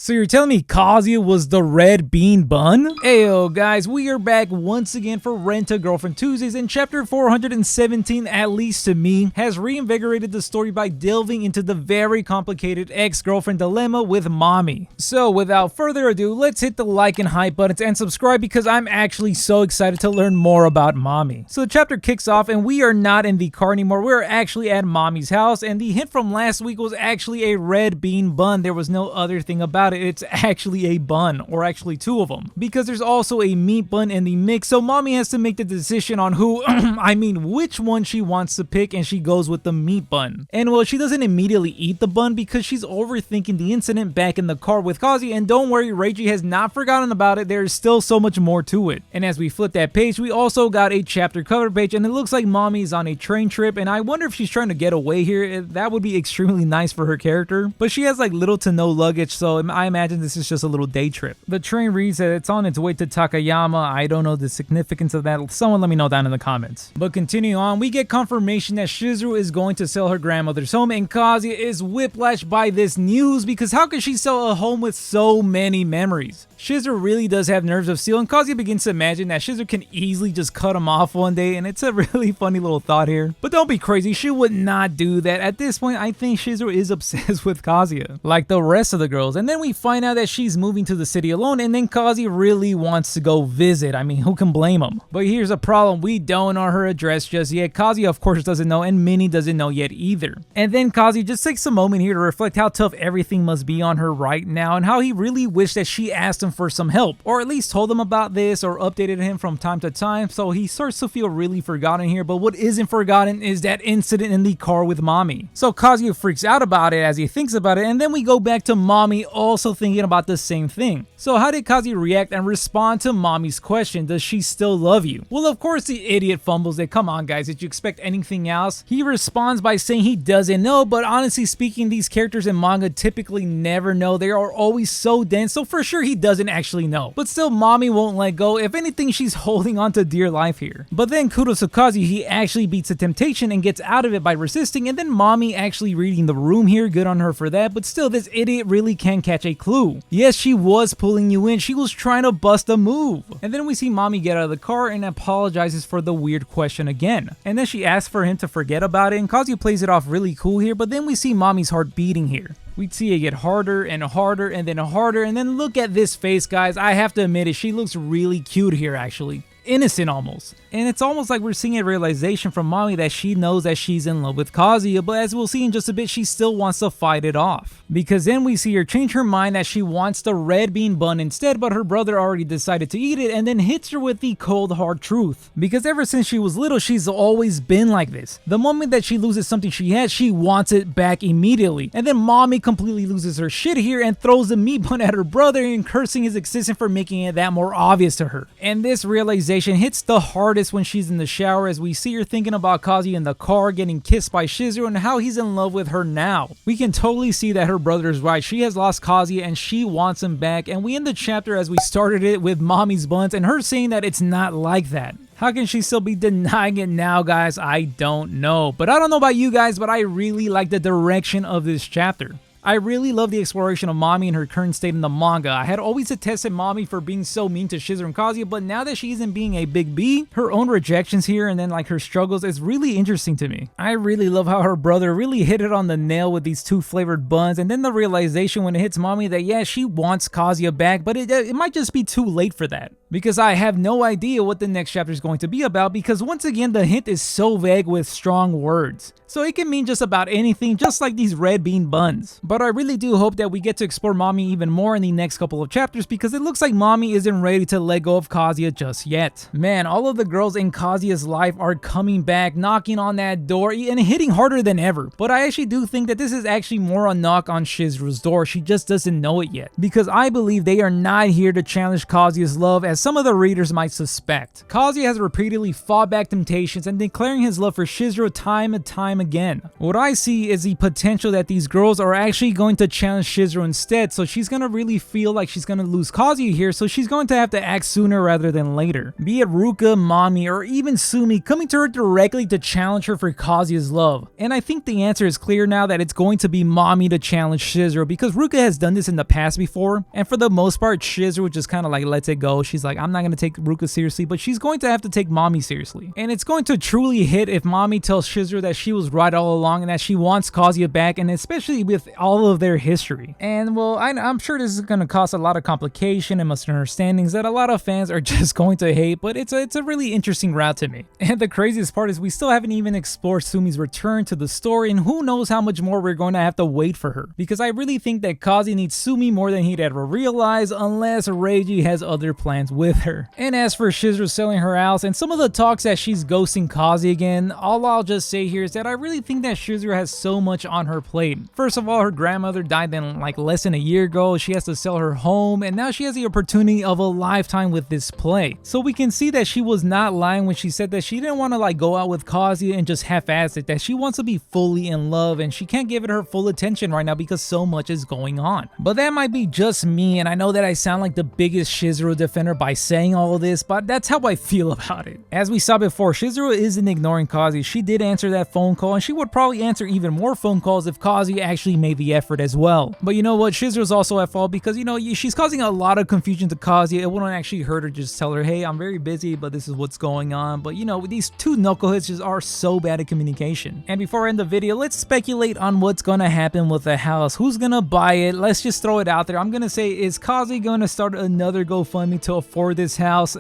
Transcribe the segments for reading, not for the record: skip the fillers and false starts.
So you're telling me Kazuya was the red bean bun? Ayo guys, we are back once again for Rent-A-Girlfriend Tuesdays, and chapter 417, at least to me, has reinvigorated the story by delving into the very complicated ex-girlfriend dilemma with Mami. So without further ado, let's hit the like and hype buttons and subscribe because I'm actually so excited to learn more about Mami. So the chapter kicks off and we are not in the car anymore, we're actually at Mami's house, and the hint from last week was actually a red bean bun. There was no other thing about it. It's actually a bun, or actually two of them, because there's also a meat bun in the mix. So Mami has to make the decision on who, I mean which one she wants to pick, and she goes with the meat bun. And well, she doesn't immediately eat the bun because she's overthinking the incident back in the car with Kazuya, and don't worry, Reiji has not forgotten about it. There's still so much more to it. And as we flip that page, we also got a chapter cover page, and it looks like Mami is on a train trip, and I wonder if she's trying to get away here. That would be extremely nice for her character, but she has like little to no luggage, so I imagine this is just a little day trip. The train reads that it's on its way to Takayama. I don't know the significance of that. Someone let me know down in the comments. But continuing on, we get confirmation that Shizuru is going to sell her grandmother's home, and Kazuya is whiplashed by this news because how could she sell a home with so many memories? Shizuru really does have nerves of steel, and Kazuya begins to imagine that Shizuru can easily just cut him off one day, and it's a really funny little thought here. But don't be crazy, she would not do that. At this point, I think Shizuru is obsessed with Kazuya, like the rest of the girls. And then we find out that she's moving to the city alone, and then Kazuya really wants to go visit. I mean, who can blame him? But here's a problem, we don't know her address just yet. Kazuya of course doesn't know, and Minnie doesn't know yet either. And then Kazuya just takes a moment here to reflect how tough everything must be on her right now, and how he really wished that she asked him for some help, or at least told him about this, or updated him from time to time. So he starts to feel really forgotten here, but what isn't forgotten is that incident in the car with Mami. So Kazuya freaks out about it as he thinks about it, and then we go back to Mami also thinking about the same thing. So how did Kazuya react and respond to Mami's question, does she still love you? Well, of course the idiot fumbles it. Come on guys, did you expect anything else? He responds by saying he doesn't know, but honestly speaking, these characters in manga typically never know. They are always so dense, so for sure he doesn't actually know. But still, Mami won't let go. If anything, she's holding on to dear life here. But then kudos to Kazuya, he actually beats the temptation and gets out of it by resisting, and then Mami actually reading the room here, good on her for that. But still, this idiot really can't catch a clue. Yes, she was pulling you in, she was trying to bust a move. And then we see Mami get out of the car and apologizes for the weird question again. And then she asks for him to forget about it, and Kazuya plays it off really cool here, but then we see Mami's heart beating here. We'd see it get harder and harder and then harder, and then look at this face guys, I have to admit it, she looks really cute here actually. Innocent almost. And it's almost like we're seeing a realization from Mami that she knows that she's in love with Kazuya, but as we'll see in just a bit, she still wants to fight it off. Because then we see her change her mind that she wants the red bean bun instead, but her brother already decided to eat it, and then hits her with the cold hard truth. Because ever since she was little, she's always been like this. The moment that she loses something she had, she wants it back immediately. And then Mami completely loses her shit here and throws the meat bun at her brother and cursing his existence for making it that more obvious to her. And this realization hits the hardest when she's in the shower, as we see her thinking about Kazuya in the car getting kissed by Shizuru and how he's in love with her now. We can totally see that her brother is right. She has lost Kazuya and she wants him back, and we end the chapter as we started it with Mami's buns and her saying that it's not like that. How can she still be denying it now, guys? I don't know. But I don't know about you guys, but I really like the direction of this chapter. I really love the exploration of Mami in her current state in the manga. I had always detested Mami for being so mean to Shizuru and Kazuya, but now that she isn't being a big B, her own rejections here and then like her struggles is really interesting to me. I really love how her brother really hit it on the nail with these two flavored buns, and then the realization when it hits Mami that yeah, she wants Kazuya back, but it might just be too late for that. Because I have no idea what the next chapter is going to be about, because once again the hint is so vague with strong words. So it can mean just about anything, just like these red bean buns. But I really do hope that we get to explore Mami even more in the next couple of chapters, because it looks like Mami isn't ready to let go of Kazuya just yet. Man, all of the girls in Kazuya's life are coming back, knocking on that door and hitting harder than ever. But I actually do think that this is actually more a knock on Shizuru's door. She just doesn't know it yet. Because I believe they are not here to challenge Kazuya's love as as some of the readers might suspect. Kazuya has repeatedly fought back temptations and declaring his love for Shizuru time and time again. What I see is the potential that these girls are actually going to challenge Shizuru instead, so she's gonna really feel like she's gonna lose Kazuya here, so she's going to have to act sooner rather than later. Be it Ruka, Mami, or even Sumi coming to her directly to challenge her for Kazuya's love. And I think the answer is clear now that it's going to be Mami to challenge Shizuru, because Ruka has done this in the past before, and for the most part Shizuru just kind of like lets it go. She's like, I'm not going to take Ruka seriously, but she's going to have to take Mami seriously. And it's going to truly hit if Mami tells Shizuru that she was right all along and that she wants Kazuya back, and especially with all of their history. And well, I'm sure this is going to cause a lot of complication and misunderstandings that a lot of fans are just going to hate, but it's a really interesting route to me. And the craziest part is we still haven't even explored Sumi's return to the story, and who knows how much more we're going to have to wait for her, because I really think that Kazuya needs Sumi more than he'd ever realize, unless Reiji has other plans with her. And as for Shizuru selling her house and some of the talks that she's ghosting Kazuya again, all I'll just say here is that I really think that Shizuru has so much on her plate. First of all, her grandmother died then like less than a year ago, she has to sell her home, and now she has the opportunity of a lifetime with this play. So we can see that she was not lying when she said that she didn't want to like go out with Kazuya and just half-ass it, that she wants to be fully in love and she can't give it her full attention right now because so much is going on. But that might be just me, and I know that I sound like the biggest Shizuru defender by saying all of this, but that's how I feel about it. As we saw before, Shizuru isn't ignoring Kazuya. She did answer that phone call, and she would probably answer even more phone calls if Kazuya actually made the effort as well. But you know what, Shizuru's also at fault because, you know, she's causing a lot of confusion to Kazuya. It wouldn't actually hurt her to just tell her, hey, I'm very busy, but this is what's going on. But you know, these two knuckleheads just are so bad at communication. And before I end the video, let's speculate on what's gonna happen with the house. Who's gonna buy it? Let's just throw it out there. I'm gonna say, is Kazuya gonna start another GoFundMe to afford this house?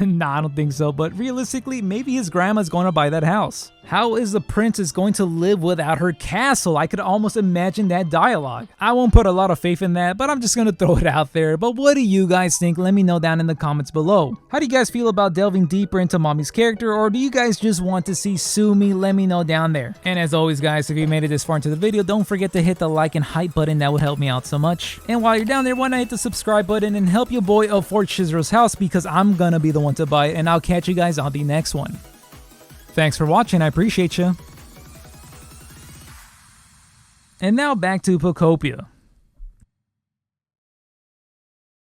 Nah, I don't think so, but realistically, maybe his grandma's gonna buy that house. How is the princess going to live without her castle? I could almost imagine that dialogue. I won't put a lot of faith in that, but I'm just gonna throw it out there. But what do you guys think? Let me know down in the comments below. How do you guys feel about delving deeper into Mami's character, or do you guys just want to see Sumi? Let me know down there. And as always guys, if you made it this far into the video, don't forget to hit the like and hype button. That would help me out so much. And while you're down there, why not hit the subscribe button and help your boy afford Shizuru's house, because I'm gonna be the one to buy it, and I'll catch you guys on the next one. Thanks for watching, I appreciate you. And now back to Pocopia.